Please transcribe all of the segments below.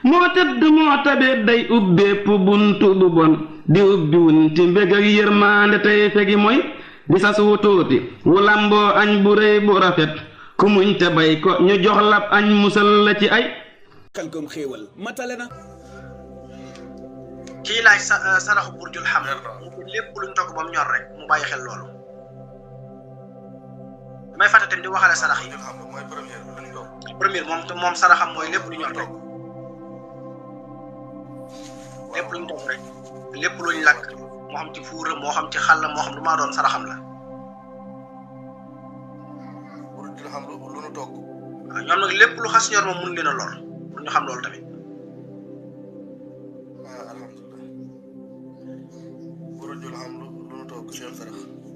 moo tëdd moo tabeet day ubbeepp buntu bu bon di ubbi wunti mbég ak yërmaande tey fegi mooy di sas wu tuuti wu lamboo añ bu rëy bu rafet ku muñ te bay ko ñu jox lab añ musal la ci ay Xelcom xéewal matale na. kii laaj saraxu burjul xam mu lépp luñ togg ba mu ñor rek mu bàyyi xel loolu damay fàtte di waxale sarax yi première moom saraxam mooy lépp lu ñor rek lépp luñ togg rek lépp luñ lakk moo xam ci fuur moo xam ci xal moo xam lu maa doon saraxam la burjul xam lu nu togg waaw ñoom nag lépp lu xas ñor moom mun leen a lor pour ñu xam loolu tamit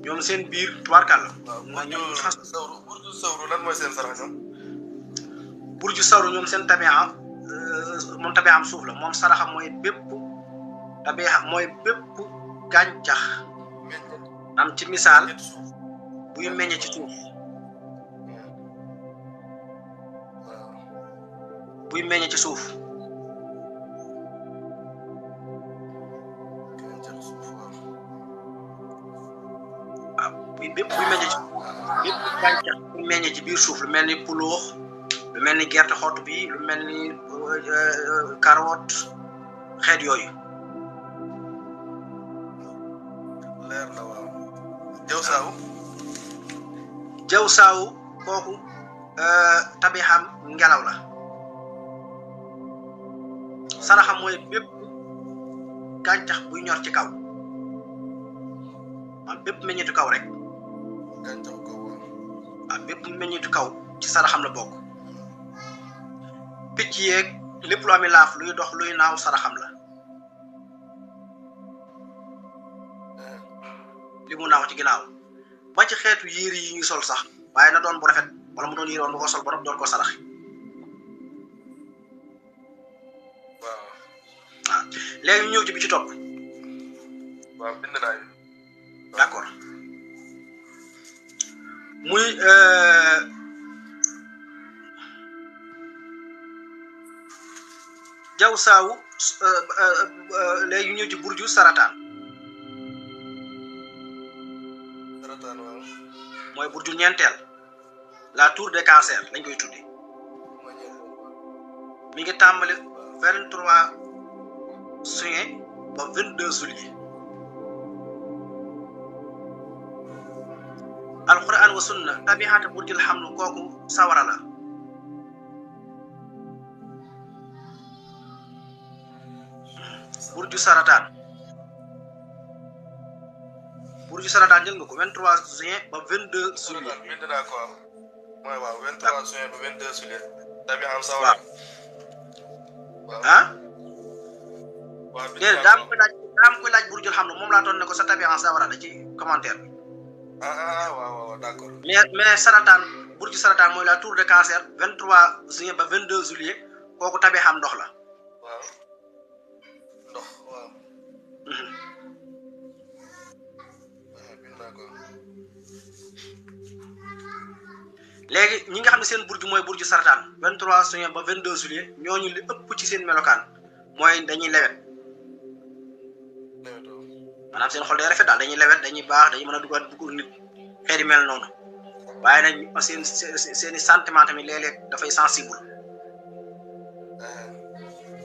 ñoom seen biir tubaarkàlla. waaw burju sawru lan mooy seen sarax ñoom. burju sawru ñoom seen tabi'a moom tabi'am suuf la moom saraxam mooy bépp tabi'a mooy bépp gàncax am ci misaal buy meññe ci suuf buy meññe ci suuf. bépp buy meññee ci bépp gàncax buy meññee ci biir suuf lu mel ni puloox lu mel ni gerte xott bi lu mel ni carotte xeet yooyu. leer na waaw. jaw saawu. jaw saawu kooku tabixam ngelaw la saraxam mooy bépp gàncax buy ñor ci kaw man bépp meññeetu kaw rek. waaw bépp meññeetu kaw ci saraxam la bokk picc yeeg lépp lu amee laaf luy dox luy naaw saraxam la li mu naaw ci ginnaaw ba ci xeetu yére yi ñuy sol sax waaye na doon bu rafet wala mu doon yére woon bu ko sol ba doon ko sarax waaw léegi ñu ñëw ci bi ci topp. waaw bind naa yi. d'accord muy jaw saawu léegi ñu ñëw ci burju sarataan. sarataan waaw. mooy burju ñeenteel la tour de cancer lañ koy tudde mi ngi tàmbali 23 juin ba 22 juillet. alquran wa sunna tabi'ata burjul hamlu kooku sawara la burju sarataan jël nga ko 23 juin ba 22 juillet. bind naa ko am mooy waaw 23 juin ba 22 juillet tabi'am sawara ah déedéet daam koy laaj burjul hamlu moom laa doon ne ko sa tabi'am sawara la ci commentaire bi. waaw d'accord. mais sarataan burju sarataan mooy la tour de cancer 23 juin ba 22 juillet kooku tabi xam ndox la. waaw ndox waaw. léegi ñi nga xam ne seen burju mooy burju sarataan 23 juin ba 22 juillet ñooñu li ëpp ci seen melokaan mooy dañuy lewet maanaam seen xol day rafet daal dañuy lewet dañuy baax dañuy mën a dugal nit xeet yi mel noonu waaye nag seeni sentiment tamit léeg-léeg dafay sensible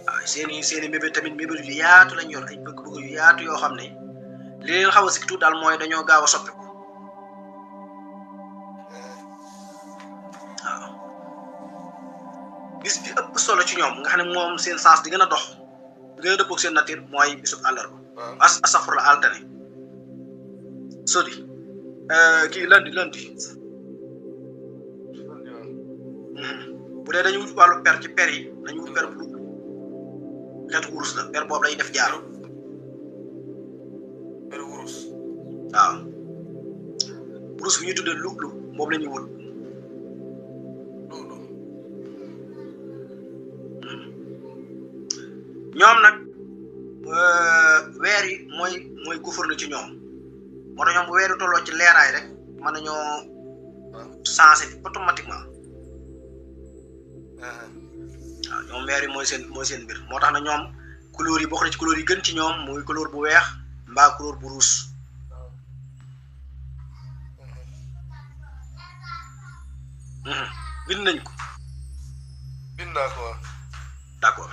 waaw seeni mébét tamit mébét yu yaatu lañ yor ay bëgg-bëgg yu yaatu yoo xam ne li leen xaw a sikki tuut daal mooy dañoo gaaw a soppiku waaw bis bi ëpp solo ci ñoom nga xam ne moom seen sens di gën a dox di gën a dëppoog seen nature mooy bisub àllarba asafur la altane sodi kii lundi bu dee dañu wut wàllu per ci per yi dañu wut per bu xeetu wurus la per boobu lañuy def jaaro per wurus waaw wurus bi ñuy tuddee lu boobu la ñuy wut ñoom nag weer yi mooy gouverner ci ñoom moo tax ñoom bu weer yi tolloo ci leeraay rek mën nañoo changer automatiquement waaw ñoom weer yi mooy seen mbir moo tax na ñoom couleur yi bokk na ci couleur yi gën ci ñoom muy couleur bu weex mbaa couleur bu rouge bind nañ ko bind naa ko d'accord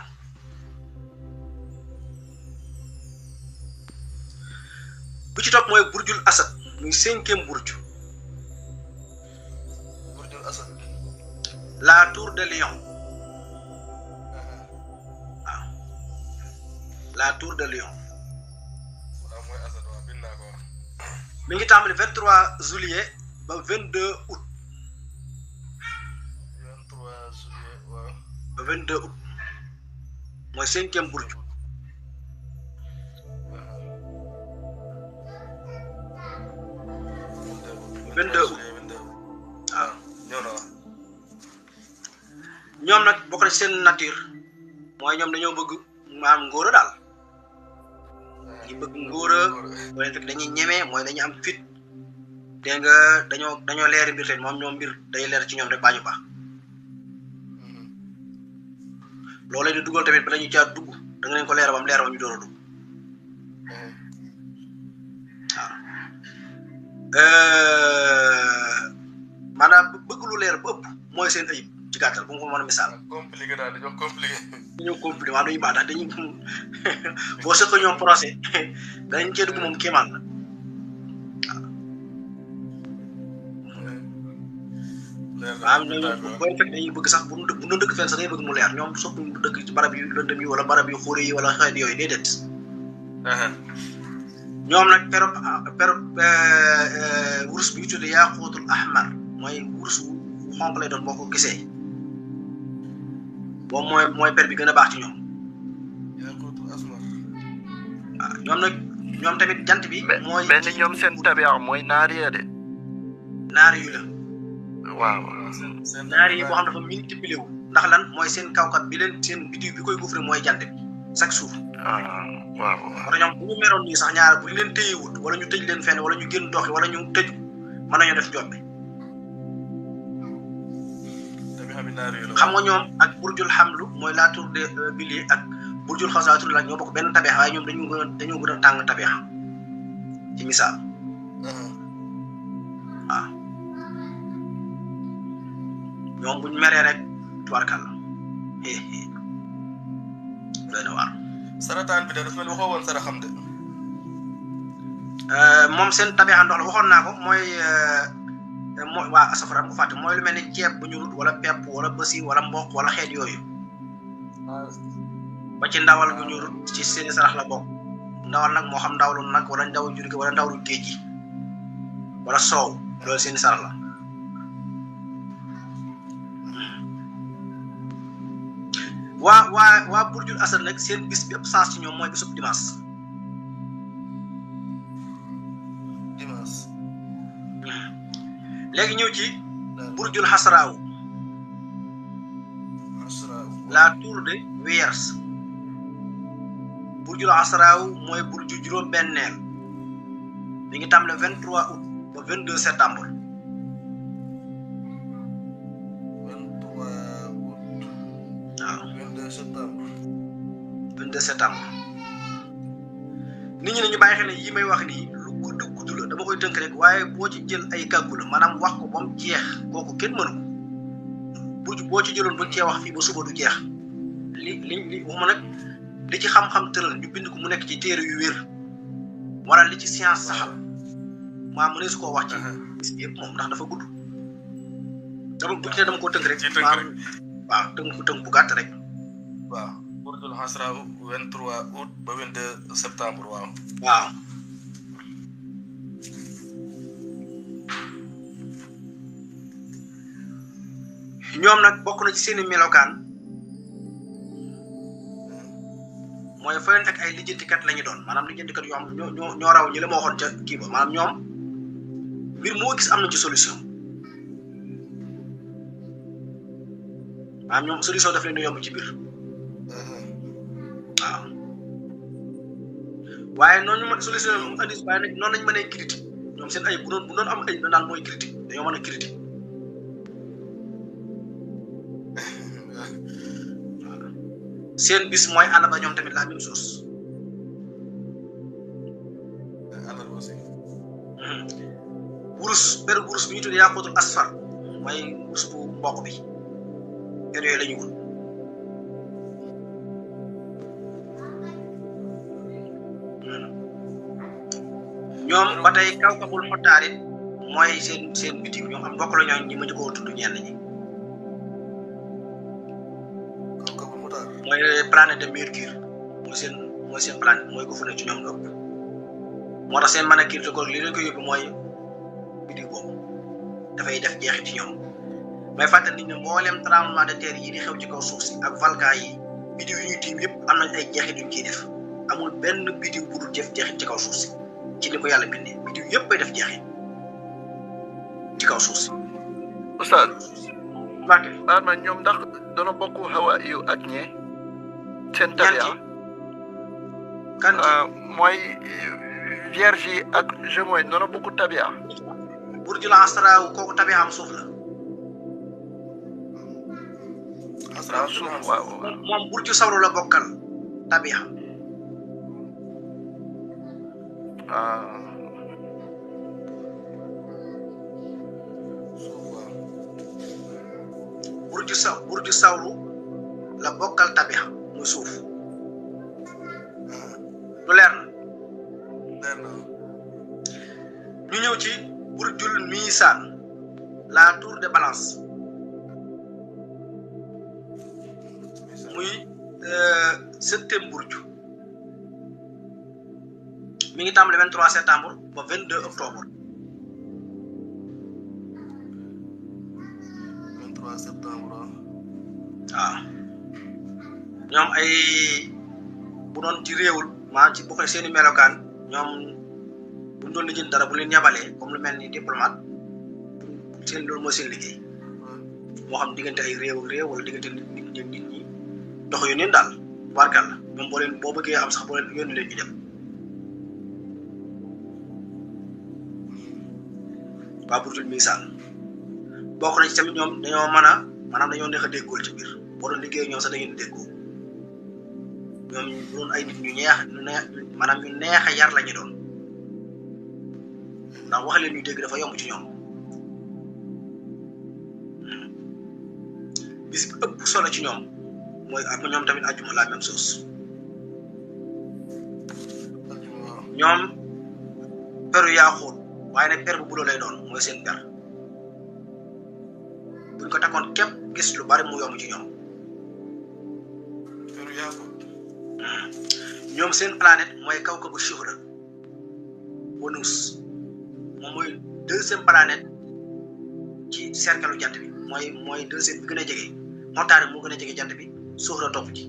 bu ci topp mooy burjul asad muy 5e burju burjul asad la tour de lion waaw la tour de lion waaw mooy asad waaw bind naa ko mi ngi tàmbali 23 juillet ba 22 août 23 juillet waaw ba 22 août mooy 5e burju 22 août waaw ñëw na ñoom nag bokk na ci seen nature mooy ñoom dañoo bëgg maanaam ngóora daal ñu bëgg ngóora boo leen fekk dañuy ñeme mooy dañuy am fit dégg nga dañoo leeri mbir teen moom ñoom mbir day leer ci ñoom rek baa ñu baax loolu leen di dugal tamit ba lañu caa dugg da nga leen ko leer ba ñu door a dugg maanaam bëgg lu leer ba ëpp mooy seen ayib ci gàttal bu ma ko mën a misaal. compliqué daal dañoo compliqué. dañoo compliqué waaw dañuy baax daal dañuy boo sëq ñoom procès dañ cee dugg moom kéemaan la waaw. ñooñu booy fekk dañuy bëgg sax bu ñu dëkk fenn sax dañuy bëgg mu leer ñoom surtout ñu dëkk ci barab yu lëndëm yi wala barab yu xóore yi wala xeet yooyu déedéet. ñoom nag wurus bi ñu tuddee yaaquutul ahmar mooy wurus bu xonq lay doon boo ko gisee boobu mooy per bi gën a baax ci ñoom. yaaquutul asmar. waaw ñoom tamit jant bi. mooy mais ni ñoom seen tabiya mooy naari ya de. naari yu la. waaw. naari yi boo xam dafa multiplié wu ndax lan mooy seen kawkat bi leen seen biddiw bi koy gouffre mooy jant bi chaque jour. waaw. wala ñoom bu ñu meroon nii sax ñaar bu ñu leen téyewut wala ñu tëj leen fenn wala ñu génn doxi wala ñu tëju mën nañoo def jombe. xam nga ñoom ak burjul xamlu mooy la tour de Bélier ak burjul xasaatul la ñoo bokk benn tabeex waaye ñoom dañoo gën a tàng tabeex ci misaal. waaw ñoom buñ meree rek tubaarkal doy na waar. sarataan bi de dafa mel ni waxoo woon sara xam de. moom seen tabeexa ndox la waxoon naa ko mooy waa asafara mu fàtte mooy lu mel ni ceeb bu ñurut wala pepp wala bësi wala mboq wala xeet yooyu ba ci ndawal bu ñurut ci seeni sarax la bokk ndawal nag moo xam ndawlu nag wala ndawlu jur gi wala ndawlu géej gi wala soow loolu seeni sarax la. waa burjul asad nag seen bis bi ëpp sens ci ñoom mooy bisub dimanche. léegi ñëw ci burjul xasraaw la tour de Wierce burjul xasraaw mooy burju juróom-benneel mi ngi tàmbale 23 août ba 22 septembre. 23 août. waaw 22 septembre. 22 septembre. nit ñi ne ñu bàyyi xel ne yi may wax nii lu gudd la dama koy tënk rek waaye boo ci jël ay kàggu la maanaam wax ko ba mu jeex kooku kenn mënu ko boo ci jëloon ba cee wax fii ba suba du jeex li waxuma nag li ci xam-xam tëral ñu bind ko mu nekk ci téere yu wér wala li ci science saxal maa mënees koo wax ci bis bi yëpp moom ndax dafa gudd dama koo tënk rek waaw tënk bu gàtt rek. waaw burjul xasraaw 23 août ba 22 septembre waaw. ñoom nag bokk na ci seeni melokaan mooy fa leen fekk ay lijjantikat la ñu doon maanaam lijjantikat yoo xam ñoo raw ñi la ma waxoon ca kii ba maanaam ñoom mbir moo gis am na ci solution maanaam ñoom solution daf leen di yomb ci biir waaw waaye noonu ñu mën solution mu andi waaye nag noonu lañ mënee critique ñoom seen ay bu doon am ay naan mooy critique dañoo mën a critique seen bis mooy àllarba ñoom tamit la même chose. àllarba aussi. wurus peru wurus bi ñu tuddee yaaquutul asfar mooy wurus bu mboq bi per yooyu la ñu wut. ñoom ba tey kawkabul xotaarit mooy seen bitim ñoom am mbokk la ñoo ñi ma njëkkoon tudd ñenn ñi. kawkabul xotaar. mooy planète de Mercure mooy seen planète mooy ko fu ne ci ñoom ëpp moo tax seen mën a kirte ko li leen ko yóbbu mooy bidiw boobu dafay def jeexit ci ñoom may fàttali nit ñi mboolem tremblement de terre yi di xew ci kaw suuf si ak volcan yi bidiw yi ñuy tiim yëpp am nañ ay jeexit yuñ ciy def amul benn bidiw bu dul def jeexit ci kaw suuf si ci ni ko yàlla bindee bidiw yëpp bay def jeexit ci kaw suuf si. Oustaz Mbacke ma ñoom ndax dana bokk hawa yu ak ñee seen tabia kan mooy vierge yi ak Gémeaux dana bokk tabia. burjul asra kooku tabia am suuf la. asra suuf waaw moom burju sawru la bokkal tabia. burju sawru la bokkal tabia muy suuf lu leer na ñu ñëw ci burjul misaan la tour de balance muy septième burju mi ngi tàmbali 23 septembre ba 22 octobre. 23 septembre. waaw ñoom ay bu doon ci réewul maanaam ci bokk seeni melokaan ñoom bu ñu doon lijjanti dara bu leen yabalee comme lu mel ni diplomate seen loolu mooy seen liggéey moo xam diggante ay réew ak réew wala diggante nit ñi dox yu neen daal wargal la ñoom boo bëggee am sax boo leen yónni leen ñu dem. waa burjul misaan bokk na ci tamit ñoom dañoo mën a maanaam dañoo neex a déggool ci biir boo doon liggéey ñoom sax da ngeen déggoo ñoom bu doon ay nit ñu maanaam ñu neex a yar la ñu doon ndax wax leen ñu dégg dafa yomb ci ñoom. bis bi ëpp solo ci ñoom mooy ak ñoom tamit àjjuma la même chose ñoom peru yaa xóot waaye nag per bu buloo lay doon mooy seen per buñ ko takkoon képp gis lu bari mu yomb ci ñoom. peru yaa xóot. ñoom seen planète mooy kawkabu Shuhra Vénus moom mooy deuxième planète ci cercle jant bi mooy deuxième bi gën a jege montaare moo gën a jege jant bi Shuhra topp ci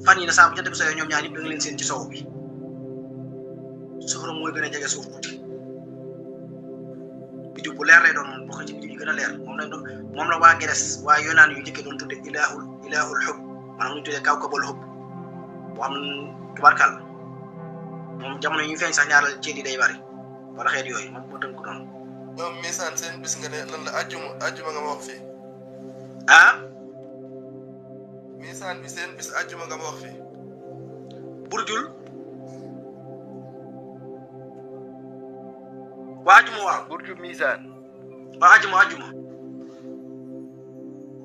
fan yi na saa bu jant bi sooyee ñoom ñaar ñëpp da nga leen seen ci sow bi Shuhra mooy gën a jege suuf tuuti. bidiw bu leer lay doon moom bokk ci bidiw yi gën a leer moom la waa Grèce waa Yunaan yu njëkkee doon tudde ilahul hub maanaam ñu tuddee kawkabul hub boo xam tubarkal moom jamono yi ñu feeñ sax ñaaral ceet yi day bari wala xeet yooyu moom moo tënk ko noonu. ñoom misaan seen bis nga ne lan la àjjuma nga ma wax fii. ah. misaan bi seen bis àjjuma nga ma wax fii. burjul. waa àjjuma waaw. burju misaan. waa àjjuma.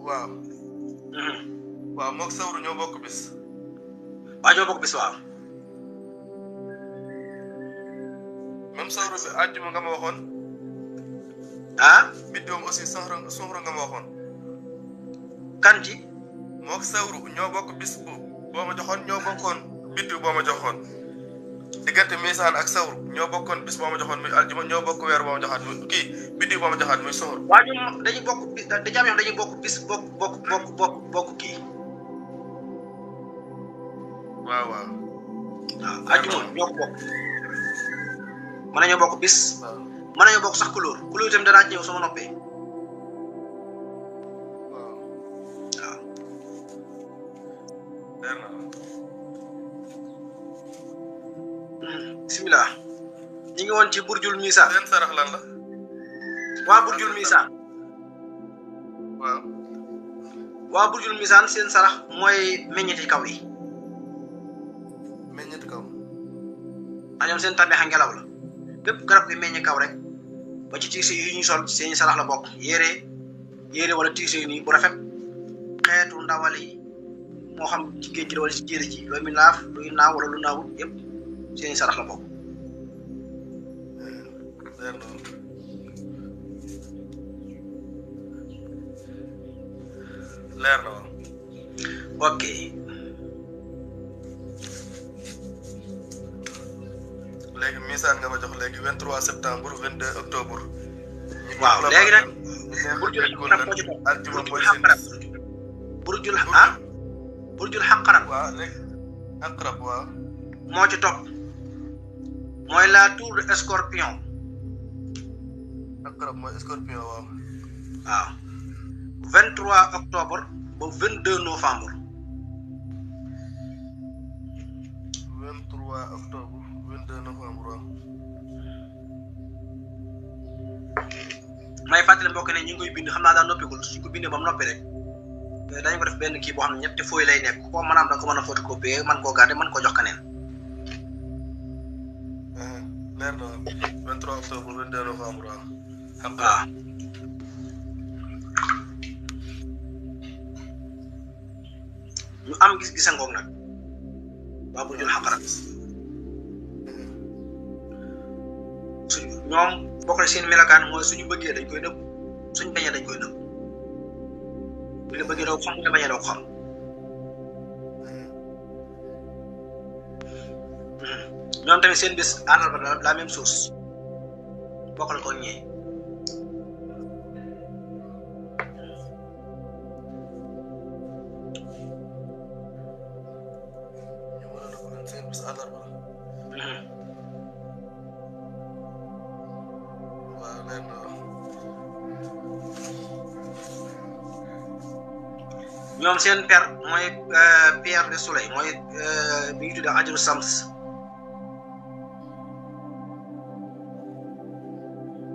waaw. waaw moog sawru ñoo bokk bis. waa ñoo bokk bis waaw. même sawru bi àjjuma nga ma waxoon. ah. biddoom aussi soxra nga ma waxoon. kan ci. moog sawru ñoo bokk bis boo ma joxoon ñoo bokkoon biddu boo ma joxoon. diggante misaan ak sawru ñoo bokkoon bis boo ma joxoon muy aljuma ñoo bokk weer boo ma joxaat muy kii biddiw boo ma joxaat muy soxor. waa ñoom dañuy bokk bis dañuy bokk bis bokk kii. waaw. waaw aljuma ñoo ko bokk. mën nañoo bokk bis. waaw mën nañoo bokk sax couleur itam danaa ñëw sama noppee. waaw. waaw. leer na. bismillah ñu ngi woon ci burjul misaan. seen sarax lan la. waa burjul misaan. waaw. waa burjul misaan seen sarax mooy meññeeti kaw yi ndax ñoom seen tabeexa ngelaw la bépp garab gi meññ kaw rek ba ci tiise yi ñu sol seeni sarax la bokk yére wala tiise yi nii bu rafet xeetu ndawal yi moo xam ci géej gi wala ci jéeri ji looy mi laaf luy naaw wala lu naawut yëpp seeni sarax la bokk. leer na waaw. ok. léegi misaan nga ma jox léegi 23 septembre 22 octobre. waaw léegi nag. burjul xaqarab waaw léegi xaqarab waaw. moo ci topp mooy la tour de Scorpion. xaqarab mooy Scorpion waaw. waaw 23 octobre ba 22 novembre. 23 octobre 22 novembre waaw. may fàttali mbokk ne ñu ngi koy bind xam naa daa noppigul suñ ko bindee ba mu noppi rek dañu ko def benn kii boo xam ne ñetti fooy lay nekk ko maanaam da nga ko mën a photocopier man koo garder man ko jox keneen. leer na 23 octobre 22 novembre waaw. waaw. ñu am gis-gisa ngoog nag waa burjul xaqarab ñoom bokk na seen melokaan mooy suñu bëggee dañ koy nëbb suñu bañee dañ koy nëbb bu la bëggee doo ko xam bu la bañee doo ko xam. ñoom tamit seen bés àllarba la même chose bokk na ko ñee. seen bés àllarba la. waaw leer na waaw. ñoom seen per mooy pierre de soleil mooy bi ñu tuddee ajru sams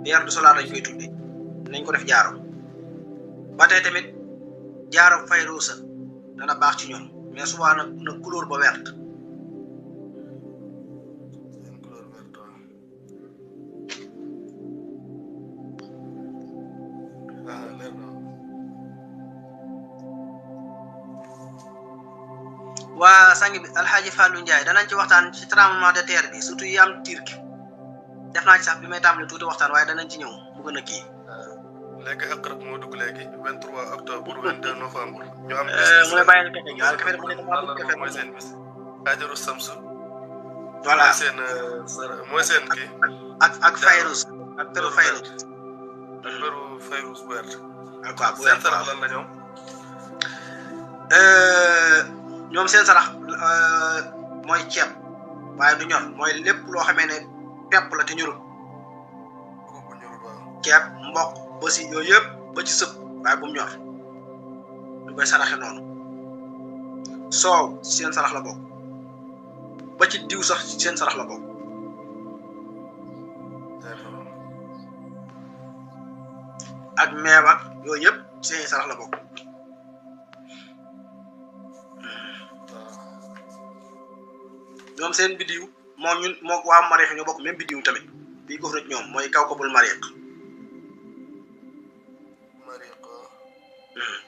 pierre de soleil dañ koy tuddee nañ ko def jaaro ba tey tamit jaaro fayruusa dana baax ci ñoom mais souvent na couleur ba verte. seen couleur verte waaw. leer na waa sang bi alxaaji Fallou Ndiaye danañ ci waxtaan ci tremblement de terre bi surtout yi am Turquie def naa ci sax bi may tàmbali tuuti waxtaan waaye danañ ci ñëw mu gën a kii. léegi xaqarab moo dugg léegi 23 octobre 22 novembre. ñu am mu ne bàyyi café gi waaye café mu ne dafa am café mooy seen bis. Ajaru Samsu. voilà mooy seen kii. ak Fayruz ak peru Fayruz. ak peru Fayruz bu wér. ak waaw bu seen wér sarax lan la ñoom. ñoom seen sarax mooy ceeb waaye du ñor mooy lépp loo xamee ne pepp la te ñorul. dugub bu ñorul waaw. ceeb mboq ba si yooyu yëpp ba ci sëb waaye bu mu ñor ñu koy saraxe noonu. soow seen sarax la bokk ba ci diw sax seen sarax la bokk. ak meew ak yooyu yëpp seen sarax la bokk. ñoom seen biddiw moom ñun moo waa Mariix ñoo bokk même biddiw tamit bii gox na ñoom mooy kawkabul Mariix.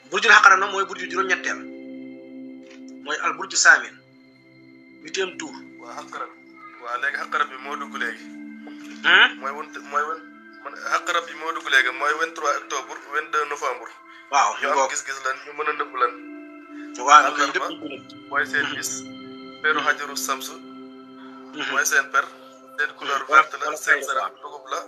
burjul xaqarab nag mooy burju juróom-ñetteel mooy al burju saamin 8e tour. waaw xaqarab waaw léegi xaqarab bi moo dugg léegi. man xaqarab bi moo dugg léegi mooy 23 octobre 22 novembre. waaw ñu am gis-gis lan ñu mën a nëbb lan. waaw àllarba mooy seen bis. peru xajaru samsu. mooy seen per. seen couleur verte la seen sarax dugub la.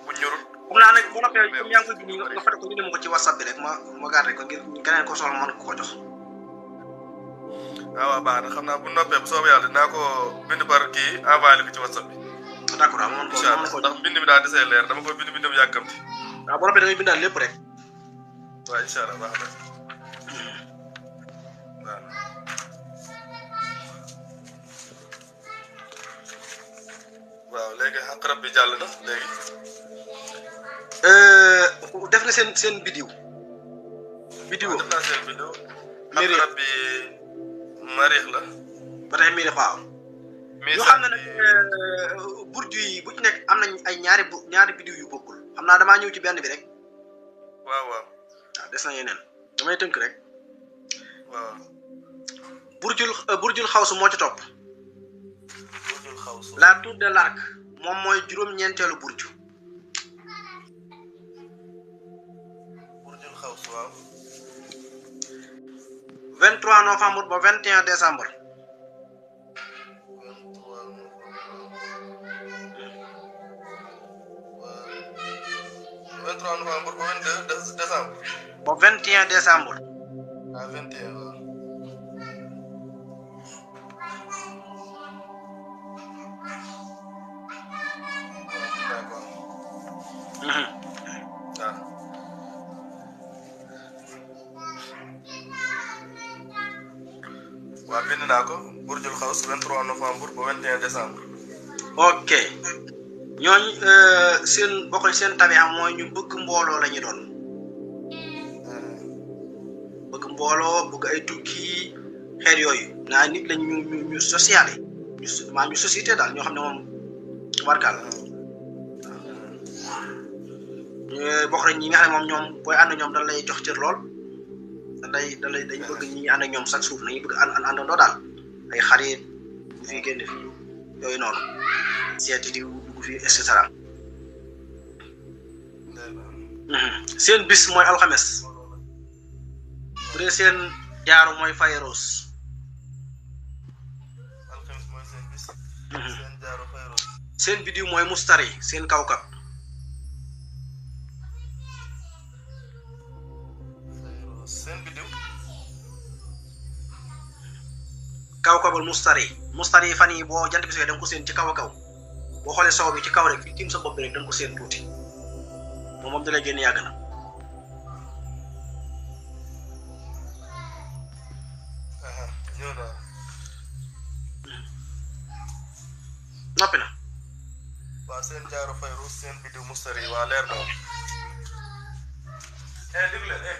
bu ñorul. xam naa nag bu noppee comme yaa ngi koy bind nga fàtte ko ñu ko ci whatsapp bi rek ma gardé ko ngir keneen ko soxla mën ko ko jox. waaw baax na xam naa bu noppee bu soobee yàlla dinaa ko bind par kii envoyé ko ci whatsapp bi. d'accord waaw incha allah ndax bind bi daal desee leer dama ko bind bu yàkkamti. waaw bu noppee da ngay bindaal lépp rek. waaw incha allah baax na waaw. waaw léegi xaqarab bi jàll na léegi. def na seen bidiw. bidiw def naa seen bidiw. xaqarab bi Mariix la. ba tey Mariix waaw. ñu xam ne nag burju yi bu ci nekk am nañ ay ñaari biddiw yu bokkul xam naa damaa ñëw ci benn bi rek. waaw waaw des na yeneen damay tënk rek. waaw burjul xawsu moo ci topp. burjul xawsu la tour de l'arc moom mooy juróom-ñeenteelu burju. burjul xawsu waaw. 23 novembre ba 21 décembre. 23 novembre ba 22 décembre. ba 21 décembre. ah 21 waaw. waaw bind naa ko burjul xaws 23 novembre ba 21 décembre. ok ñooñ seen bokk seen tabi'a mooy ñu bëgg mbooloo la ñu doon. bëgg mbooloo bëgg ay tukki xeet yooyu naa nit lañ ñu social yi ñu société daal ñoo xam ne moom warkaal bokk nañ ñi nga xam ne moom ñoom booy ànd ñoom dañ lay jox cër lool dañ bëgg ñi ànd ak ñoom chaque jour nañu bëgg àndandoo daal ay xarit bu fi génn fi yooyu noonu seeti di dugg fi et cetera. seen bis mooy alxames bu dee seen jaaru mooy fayros. alxames mooy seen bis. seen jaaru fayros. seen bidiw mooy mustari seen kawkab. seen bidiw. kawkabul mustari fan yi boo jant bi sooy da nga ko seen ci kaw a kaw boo xoolee sow bi ci kaw rek fi tiim sa bopp bi rek da nga ko seen tuuti moom da lay génn yàgg na. ñëw na. noppi na. waaw seen jaaru fayrus seen bidiw mustari waa leer na. déglu leen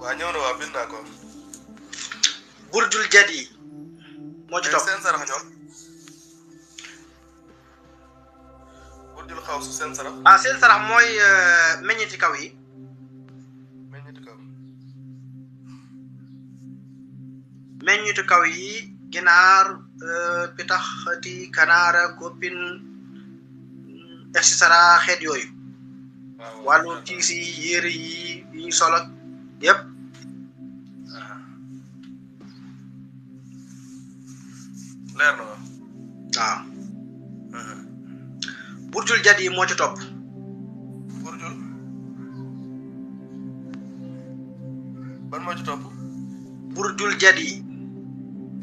waa ñëw na waa bind naa ko. burjul jadi moo ci topp seen sarax ñoom. burjul xawsu seen sarax. seen sarax mooy meññiti kaw yi. meññiti kaw yi ginaar pitax xati kanaara koppin et cetera xeet yooyu. wàllu tiis yi yére yi ñu sol ak yëpp. leer na waaw. burjul jadi yi moo ci topp. burjul ban moo ci topp. burjul jadi yi.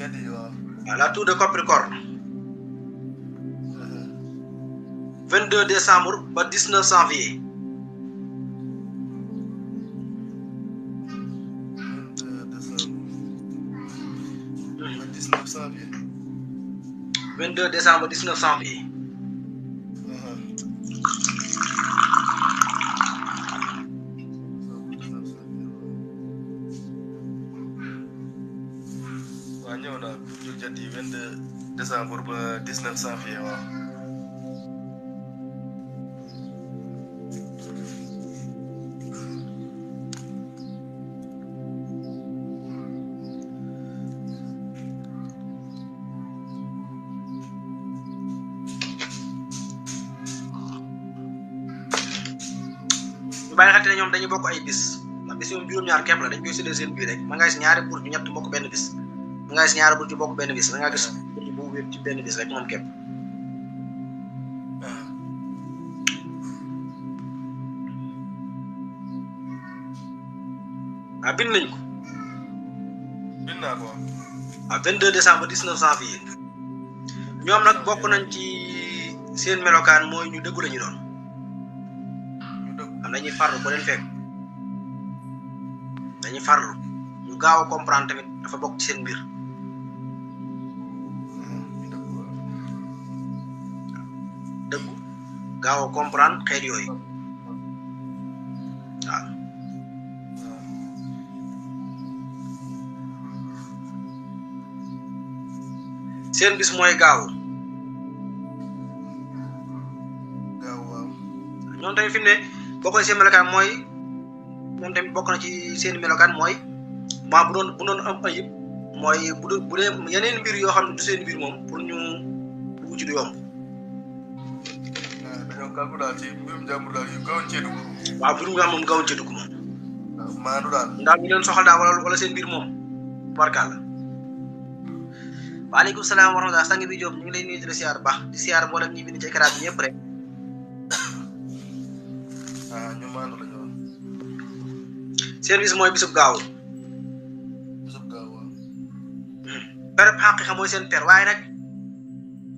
jadi yi waaw. la tour de Capricorne. 22 décembre ba 19 janvier. 22 décembre 19 janvier. waaw ñëw na burjul jadi 22 décembre ba 19 janvier waaw. bàyyi xel ne ñoom dañuy bokk ay bis ndax bis moom juróom-ñaar képp la dañ koy séddale seen biir rek ma ngay si ñaari burj ñu ñett bokk benn bis ma ngay si ñaari burj bokk benn bis da ngaa gis burj bu wér ci benn bis rek moom képp. bind nañ ko. bind naa ko. 22 décembre 19 janvier ñoom nag bokk nañ ci seen melokaan mooy ñu dëggu la ñu doon. am dañuy farlu ko leen fekk dañuy farlu ñu gaaw a comprendre tamit dafa bokk ci seen mbir. dëggu gaaw a comprendre xeet yooyu waaw seen bis mooy gaaw waaw ñoom tamit fi mu ne boo koy seen melokaan mooy ñoom tamit bokk na ci seen melokaan mooy maa bu doon am ayib mooy bu dee yeneen mbir yoo xam ne du seen mbir moom pour ñu dugg ci du yomb. dañoo kàggu daal ci mbirum jàmbur daal yu gaawoon cee dugg. waaw mbirum nga moom gaawoon cee dugg moom. waaw maandu daal. ndax ñu leen soxal daal wala seen mbir moom barkaala. waaleykum salaam wa rahmatulah sang bi Diop ñu ngi lay nuyu di la siyaar baax di siyaar mboolem ñi bind ci écran bi ñëpp rek. ñu maandu la ñu wax. seen bis mooy bisub gaaw. bisub gaaw waaw. pereb xaqiqa mooy seen per waaye nag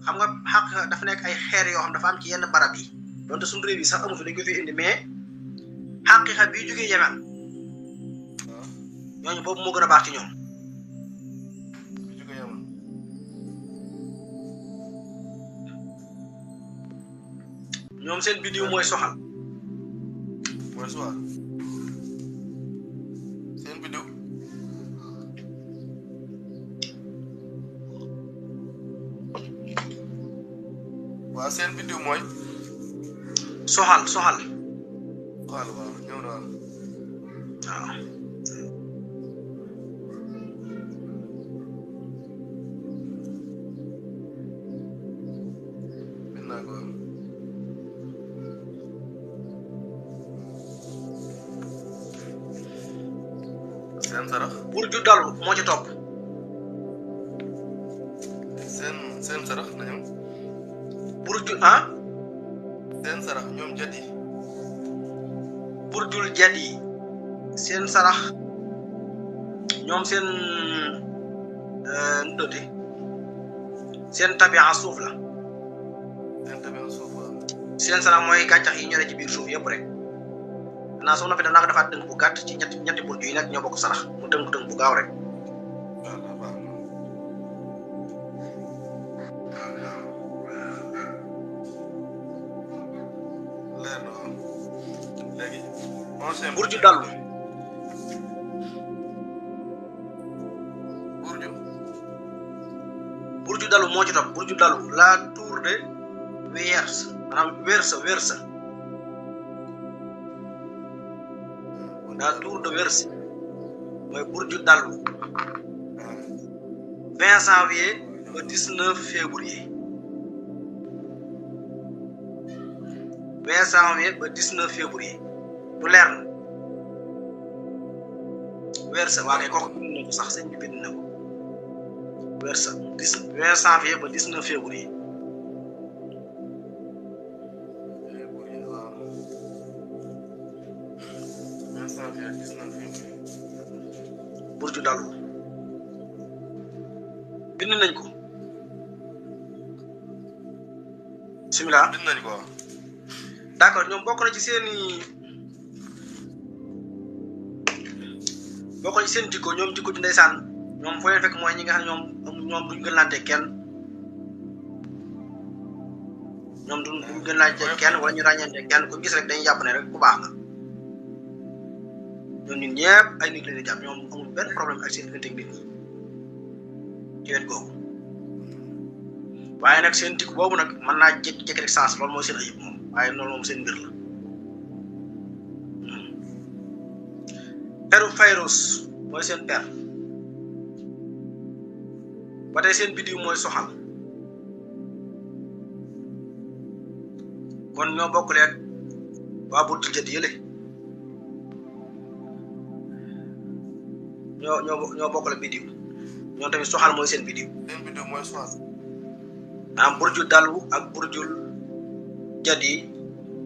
xam nga xaqiqa dafa nekk ay xeer yoo xam dafa am ci yenn barab yi donte suñu réew yi sax amu fi dañ ko fi indi mais xaqiqa bii jógee Yemen ñooñu boobu moo gën a baax ci ñoom. ñoom seen biddiw mooy soxal. mooy soxal seen biddiw. waaw seen biddiw mooy. soxal. soxal waaw ñëw na waaw. bind naa ko. seen sarax. burju dalu moo ci topp. seen sarax na ñoom. burju seen sarax ñoom jat yi. burjul jat yi seen sarax ñoom seen ndóote seen tabi'a suuf la. seen tabi'a suuf waaw. seen sarax mooy gàncax yi ñore ci biir suuf yëpp rek. naa soo noppi danaa ko defaat tënk bu gàtt ci ñetti burju yi nag ñoo bokk sarax mu tënk bu gaaw rek. burju dalu. burju dalu moo ci topp burju dalu la tour de Verse maanaam Verse la tour de Verse mooy burju dalu 20 janvier ba 19 février 20 janvier ba 19 février du leer na Verse waa kay kooku bind na ko sax sëñ bi bind na ko Verse 20 janvier ba 19 février burju dalu bind nañ ko bismillah bind nañ ko d'accord ñoom bokk na ci seen jikko ñoom jikko ci ndeysaan ñoom foo leen fekk mooy ñi nga xam ne ñoom duñ gën lante kenn ñoom duñ gën lante kenn wala ñu ràññante kenn ku gis rek dañuy jàpp ne rek ku baax nga ñoom ñun ñëpp ay nit lañu jàpp ñoom amul benn problème ak seen diggante nit ñi ci wet googu waaye nag seen jikko boobu nag mën naa jékki-jékki rek sens loolu mooy seen ayib moom waaye loolu moom seen mbir la peru Fayrus mooy seen per ba tey seen biddiw mooy soxal kon ñoo bokk leen waa burju jët yële ñoo bokk la biddiw ñoo tamit soxal mooy seen biddiw. seen biddiw mooy soxal. burju dalu ak burjul jët yi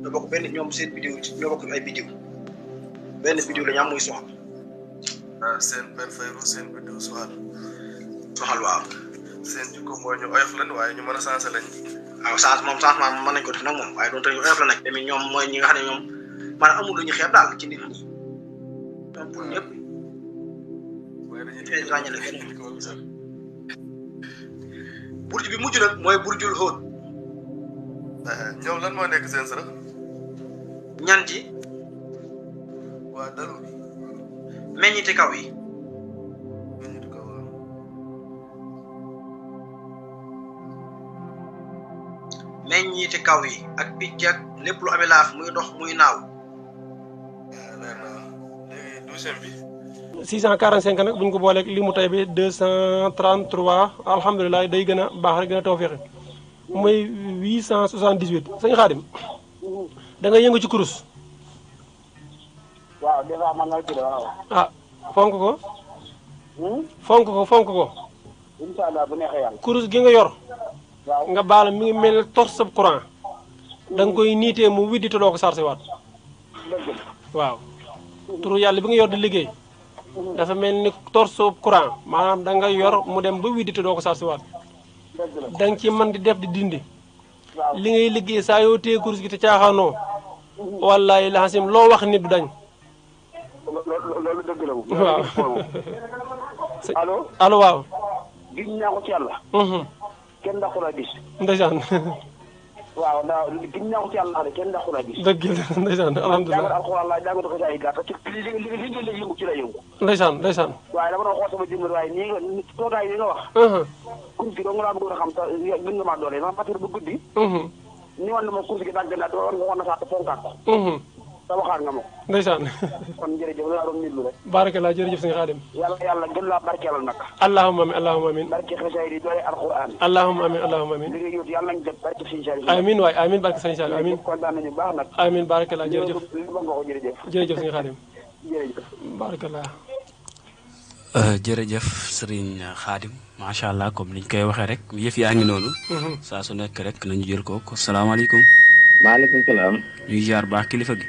ñoo bokk benn ñoom seen biddiw ñoo bokk ay biddiw benn biddiw la ñu am muy soxal. seen per Fayrus seen biddiw soxal. soxal waaw. seen jikko mooy ñu oyof lañ waaye ñu mën a sensé lañ. waaw changement mën nañ ko def nag moom waaye doon te ñu oyof la nag tamit ñoom mooy ñi nga xam ne ñoom maanaam amul lu ñu xeeb daal ci nit ñi ñoom pour ñëpp. ràññale kenn burju bi mujj nag mooy burjul xóot. ñoom lan moo nekk seen sarax. ñan ci. waa dalu bi. meññiti kaw yi. meññiti kaw waaw. meññiiti kaw yi ak picc ak lépp lu amee laaf muy dox muy naaw. léegi douzième bi. 645 nag bu ñu ko booleeg li mu tay bi 233 alhamdulilah day gën a baax rek gën a tawfeexe muy 878 sëñ Xaadim da nga yëngu ci kurus. waaw des fois man la ci waaw. ah fonk ko. fonk ko. incha allah bu neexee yàlla. kurus gi nga yor. waaw nga baal mi ngi mel ne torche sa courant. da nga koy niitee mu widdi te doo ko chargé waat. dëgg la. waaw. turu yàlla bi nga yor di liggéey. dafa mel ni torche courant maanaam da nga yor mu dem ba widdi te doo ko chargé waat. dëgg la. da nga ci mën di def di dindi. waaw li ngay liggéey saa yoo téye kurus gi te caaxaanoo. wallaahi laxasim loo wax nit du dañ. loolu dëgg la. waaw. allo. allo waaw. gis naa ko ci yàlla. kenn dàqul a gis. ndeysaan. waaw ndax gis naa ko ci yàlla kenn dàqul a gis. dëgg la ndeysaan alhamdulilah. jàngat alxuraan la jàngat ko ci ay gàtt ci li ngeen la yëngu ci la yëngu. ndeysaan. waaye dama doon xool sama jëmm waaye nii nga toogaay yi nga wax. kurus gi dong laa bëggoon a xam te gën nga maa doole ma matir bu guddi. ni woon na ma kurus gi dagg na te war nga woon na sax te fonkaat ko. te waxaat nga ma ko. ndeysaan. kon jërëjëf laa doon nit lu rek. barakallah jërëjëf sëñ Xaadim. yàlla gën laa barkeelal nag. allahumma amin. barke xasaay di doole alxuraan. allahumma amin. li nga yóot yàlla nañ jot barke sëñ Saliou. amin waay amin barke sëñ Saliou amin. kontaan nañu baax nag. amin barakallah jërëjëf. li nga ko jërëjëf. jërëjëf sëñ Xaadim. jërëjëf. barakallah. jërëjëf Serigne Khadim macha allah comme niñ koy waxee rek yëf yaa ngi noonu. saa su nekk rek nañu jël ko salaamaaleykum. maaleykum salaam. ñuy jaar baax kilifa gi.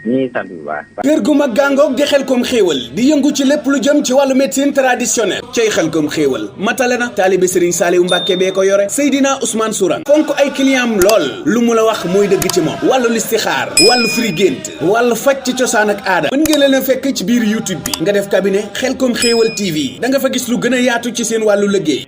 ñii sant bu baax. kër gu mag gàngoog di Xelcom xéewal di yëngu ci lépp lu jëm ci wàllu médecine traditionnelle cay Xelcom xéewal matale na taalibe Serigne Saliou Mbacke bee ko yore Seydina Ousmane Sourang fonk ay client am lool lu mu la wax mooy dëgg ci moom wàllu listixaar wàllu firi gént wàllu faj ci cosaan ak aada mën ngeen leen a fekk ci biir YouTube bi nga def cabinet Xelcom xéewal TV da nga fa gis lu gën a yaatu ci seen wàllu liggéey